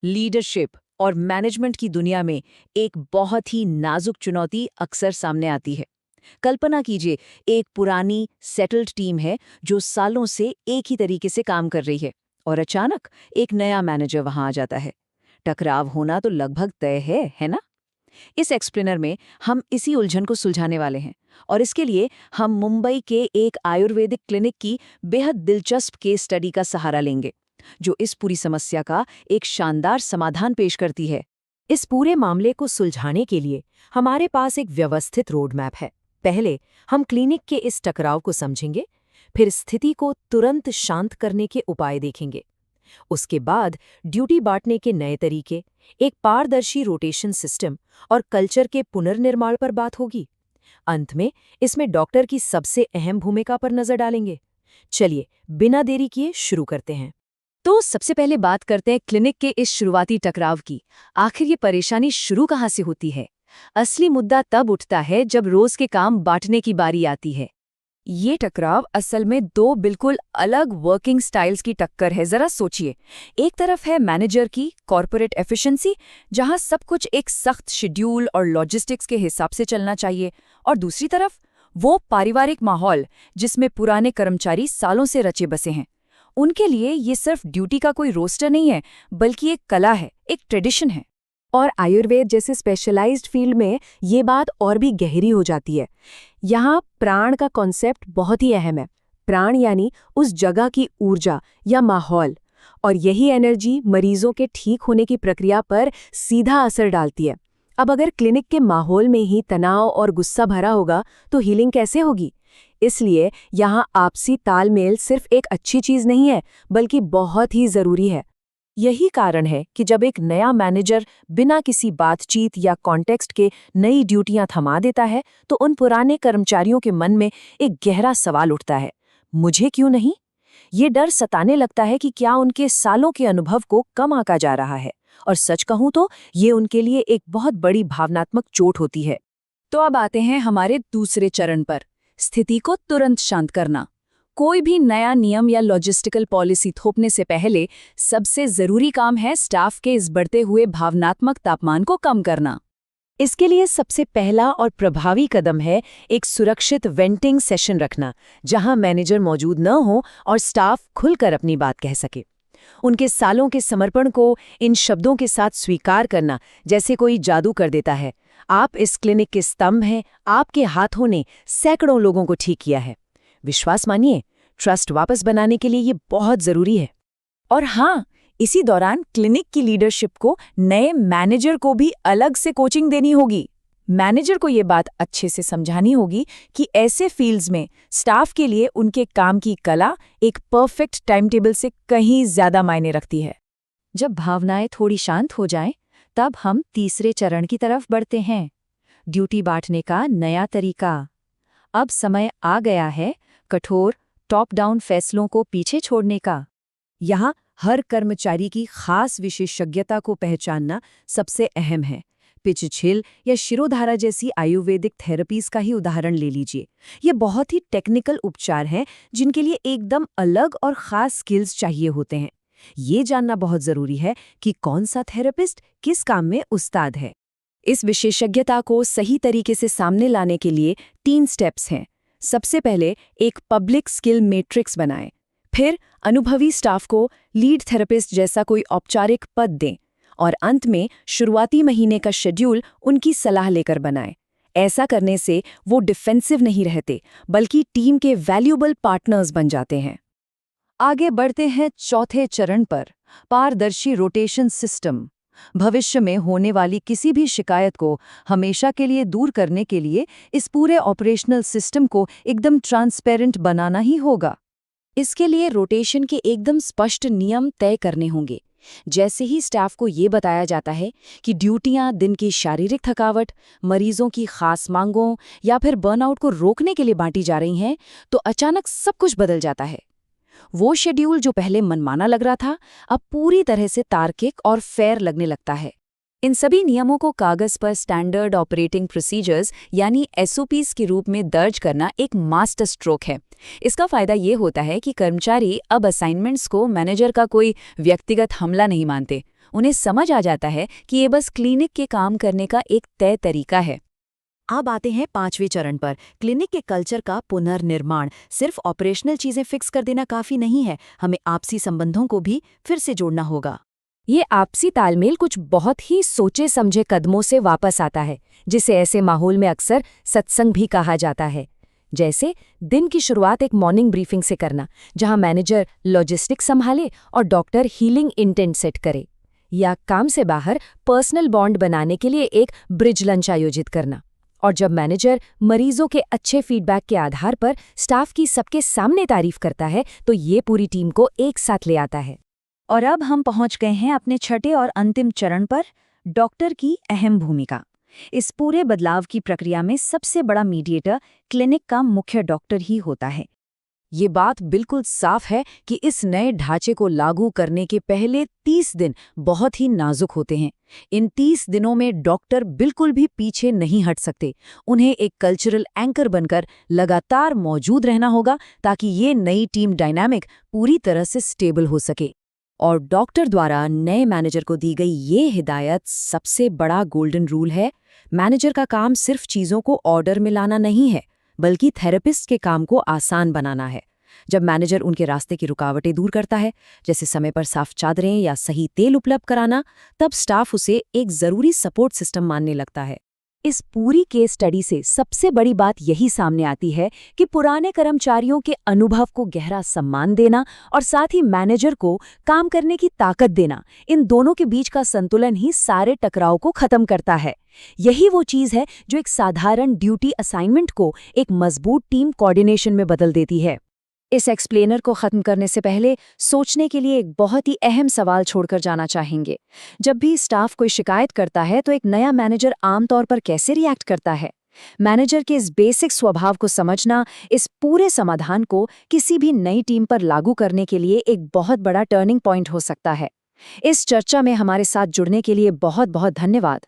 Leadership और management की दुनिया में एक बहुत ही नाजुक चुनौती अक्सर सामने आती है। कल्पना कीजिए, एक पुरानी सेटल्ड टीम है जो सालों से एक ही तरीके से काम कर रही है और अचानक एक नया मैनेजर वहां आ जाता है। टकराव होना तो लगभग तय है ना? इस एक्सप्लेनर में हम इसी उलझन को सुलझाने वाले हैं और इसके लिए हम मुंबई के एक आयुर्वेदिक क्लिनिक की बेहद दिलचस्प केस स्टडी का सहारा लेंगे, जो इस पूरी समस्या का एक शानदार समाधान पेश करती है। इस पूरे मामले को सुलझाने के लिए हमारे पास एक व्यवस्थित रोड मैप है। पहले हम क्लिनिक के इस टकराव को समझेंगे, फिर स्थिति को तुरंत शांत करने के उपाय देखेंगे। उसके बाद ड्यूटी बांटने के नए तरीके, एक पारदर्शी रोटेशन सिस्टम और कल्चर के पुनर्निर्माण पर बात होगी। अंत में इसमें डॉक्टर की सबसे अहम भूमिका पर नजर डालेंगे। चलिए, बिना देरी किए शुरू करते हैं। तो सबसे पहले बात करते हैं क्लिनिक के इस शुरुआती टकराव की। आखिर ये परेशानी शुरू कहाँ से होती है? असली मुद्दा तब उठता है जब रोज के काम बांटने की बारी आती है। ये टकराव असल में दो बिल्कुल अलग वर्किंग स्टाइल्स की टक्कर है। जरा सोचिए, एक तरफ है मैनेजर की कॉर्पोरेट एफिशिएंसी, जहां सब कुछ एक सख्त शेड्यूल और लॉजिस्टिक्स के हिसाब से चलना चाहिए, और दूसरी तरफ वो पारिवारिक माहौल जिसमें पुराने कर्मचारी सालों से रचे बसे हैं। उनके लिए ये सिर्फ ड्यूटी का कोई रोस्टर नहीं है, बल्कि एक कला है, एक ट्रेडिशन है। और आयुर्वेद जैसे स्पेशलाइज्ड फील्ड में ये बात और भी गहरी हो जाती है। यहाँ प्राण का कॉन्सेप्ट बहुत ही अहम है। प्राण यानी उस जगह की ऊर्जा या माहौल, और यही एनर्जी मरीजों के ठीक होने की प्रक्रिया पर सीधा असर डालती है। अब अगर क्लिनिक के माहौल में ही तनाव और गुस्सा भरा होगा तो हीलिंग कैसे होगी? इसलिए यहाँ आपसी तालमेल सिर्फ एक अच्छी चीज नहीं है, बल्कि बहुत ही जरूरी है। यही कारण है कि जब एक नया मैनेजर बिना किसी बातचीत या कॉन्टेक्स्ट के नई ड्यूटियां थमा देता है, तो उन पुराने कर्मचारियों के मन में एक गहरा सवाल उठता है, मुझे क्यों नहीं? ये डर सताने लगता है कि क्या उनके सालों के अनुभव को कम आंका जा रहा है। और सच कहूं तो ये उनके लिए एक बहुत बड़ी भावनात्मक चोट होती है। तो अब आते हैं हमारे दूसरे चरण पर, स्थिति को तुरंत शांत करना। कोई भी नया नियम या लॉजिस्टिकल पॉलिसी थोपने से पहले सबसे जरूरी काम है स्टाफ के इस बढ़ते हुए भावनात्मक तापमान को कम करना। इसके लिए सबसे पहला और प्रभावी कदम है एक सुरक्षित वेंटिंग सेशन रखना, जहां मैनेजर मौजूद न हो और स्टाफ खुलकर अपनी बात कह सके। उनके सालों के समर्पण को इन शब्दों के साथ स्वीकार करना, जैसे कोई जादू कर देता है, आप इस क्लिनिक के स्तंभ हैं, आपके हाथों ने सैकड़ों लोगों को ठीक किया है। विश्वास मानिए, ट्रस्ट वापस बनाने के लिए ये बहुत जरूरी है। और हाँ, इसी दौरान क्लिनिक की लीडरशिप को नए मैनेजर को भी अलग से कोचिंग देनी होगी। मैनेजर को ये बात अच्छे से समझानी होगी कि ऐसे फील्ड्स में स्टाफ के लिए उनके काम की कला एक परफेक्ट टाइम टेबल से कहीं ज्यादा मायने रखती है। जब भावनाएं थोड़ी शांत हो जाएं, तब हम तीसरे चरण की तरफ बढ़ते हैं, ड्यूटी बांटने का नया तरीका। अब समय आ गया है कठोर टॉप डाउन फैसलों को पीछे छोड़ने का। यहाँ हर कर्मचारी की खास विशेषज्ञता को पहचानना सबसे अहम है। पिचछिल या शिरोधारा जैसी आयुर्वेदिक थेरेपीज का ही उदाहरण ले लीजिए। ये बहुत ही टेक्निकल उपचार हैं जिनके लिए एकदम अलग और खास स्किल्स चाहिए होते हैं। ये जानना बहुत जरूरी है कि कौन सा थेरेपिस्ट किस काम में उस्ताद है। इस विशेषज्ञता को सही तरीके से सामने लाने के लिए 3 स्टेप्स हैं। सबसे पहले एक पब्लिक स्किल मैट्रिक्स बनाएं, फिर अनुभवी स्टाफ को लीड थेरेपिस्ट जैसा कोई औपचारिक पद दें, और अंत में शुरुआती महीने का शेड्यूल उनकी सलाह लेकर बनाएं। ऐसा करने से वो डिफेंसिव नहीं रहते, बल्कि टीम के वैल्यूएबल पार्टनर्स बन जाते हैं। आगे बढ़ते हैं चौथे चरण पर, पारदर्शी रोटेशन सिस्टम। भविष्य में होने वाली किसी भी शिकायत को हमेशा के लिए दूर करने के लिए इस पूरे ऑपरेशनल सिस्टम को एकदम ट्रांसपेरेंट बनाना ही होगा। इसके लिए रोटेशन के एकदम स्पष्ट नियम तय करने होंगे। जैसे ही स्टाफ को ये बताया जाता है कि ड्यूटियां दिन की शारीरिक थकावट, मरीजों की खास मांगों या फिर बर्नआउट को रोकने के लिए बांटी जा रही हैं, तो अचानक सब कुछ बदल जाता है। वो शेड्यूल जो पहले मनमाना लग रहा था, अब पूरी तरह से तार्किक और फेयर लगने लगता है। इन सभी नियमों को कागज पर स्टैंडर्ड ऑपरेटिंग प्रोसीजर्स यानी एसओपीज के रूप में दर्ज करना एक मास्टर स्ट्रोक है। इसका फायदा ये होता है कि कर्मचारी अब असाइनमेंट्स को मैनेजर का कोई व्यक्तिगत हमला नहीं मानते, उन्हें समझ आ जाता है कि ये बस क्लिनिक के काम करने का एक तय तरीका है। अब आते हैं 5वें चरण पर, क्लिनिक के कल्चर का पुनर्निर्माण। सिर्फ ऑपरेशनल चीजें फिक्स कर देना काफी नहीं है, हमें आपसी संबंधों को भी फिर से जोड़ना होगा। ये आपसी तालमेल कुछ बहुत ही सोचे समझे कदमों से वापस आता है, जिसे ऐसे माहौल में अक्सर सत्संग भी कहा जाता है। जैसे दिन की शुरुआत एक मॉर्निंग ब्रीफिंग से करना, जहां मैनेजर लॉजिस्टिक्स संभाले और डॉक्टर हीलिंग इंटेंट सेट करे, या काम से बाहर पर्सनल बॉन्ड बनाने के लिए एक ब्रिज लंच आयोजित करना। और जब मैनेजर मरीजों के अच्छे फीडबैक के आधार पर स्टाफ की सबके सामने तारीफ करता है, तो ये पूरी टीम को एक साथ ले आता है। और अब हम पहुंच गए हैं अपने छठे और अंतिम चरण पर, डॉक्टर की अहम भूमिका। इस पूरे बदलाव की प्रक्रिया में सबसे बड़ा मीडिएटर क्लिनिक का मुख्य डॉक्टर ही होता है। ये बात बिल्कुल साफ है कि इस नए ढांचे को लागू करने के पहले 30 दिन बहुत ही नाजुक होते हैं। इन 30 दिनों में डॉक्टर बिल्कुल भी पीछे नहीं हट सकते। उन्हें एक कल्चरल एंकर बनकर लगातार मौजूद रहना होगा, ताकि ये नई टीम डायनामिक पूरी तरह से स्टेबल हो सके। और डॉक्टर द्वारा नए मैनेजर को दी गई ये हिदायत सबसे बड़ा गोल्डन रूल है। मैनेजर का काम सिर्फ चीज़ों को ऑर्डर में लाना नहीं है, बल्कि थेरेपिस्ट के काम को आसान बनाना है। जब मैनेजर उनके रास्ते की रुकावटें दूर करता है, जैसे समय पर साफ चादरें या सही तेल उपलब्ध कराना, तब स्टाफ उसे एक ज़रूरी सपोर्ट सिस्टम मानने लगता है। इस पूरी केस स्टडी से सबसे बड़ी बात यही सामने आती है कि पुराने कर्मचारियों के अनुभव को गहरा सम्मान देना और साथ ही मैनेजर को काम करने की ताकत देना, इन दोनों के बीच का संतुलन ही सारे टकराव को खत्म करता है। यही वो चीज़ है जो एक साधारण ड्यूटी असाइनमेंट को एक मजबूत टीम कोऑर्डिनेशन में बदल देती है। इस एक्सप्लेनर को खत्म करने से पहले सोचने के लिए एक बहुत ही अहम सवाल छोड़कर जाना चाहेंगे। जब भी स्टाफ कोई शिकायत करता है, तो एक नया मैनेजर आमतौर पर कैसे रिएक्ट करता है? मैनेजर के इस बेसिक स्वभाव को समझना इस पूरे समाधान को किसी भी नई टीम पर लागू करने के लिए एक बहुत बड़ा टर्निंग पॉइंट हो सकता है। इस चर्चा में हमारे साथ जुड़ने के लिए बहुत बहुत धन्यवाद।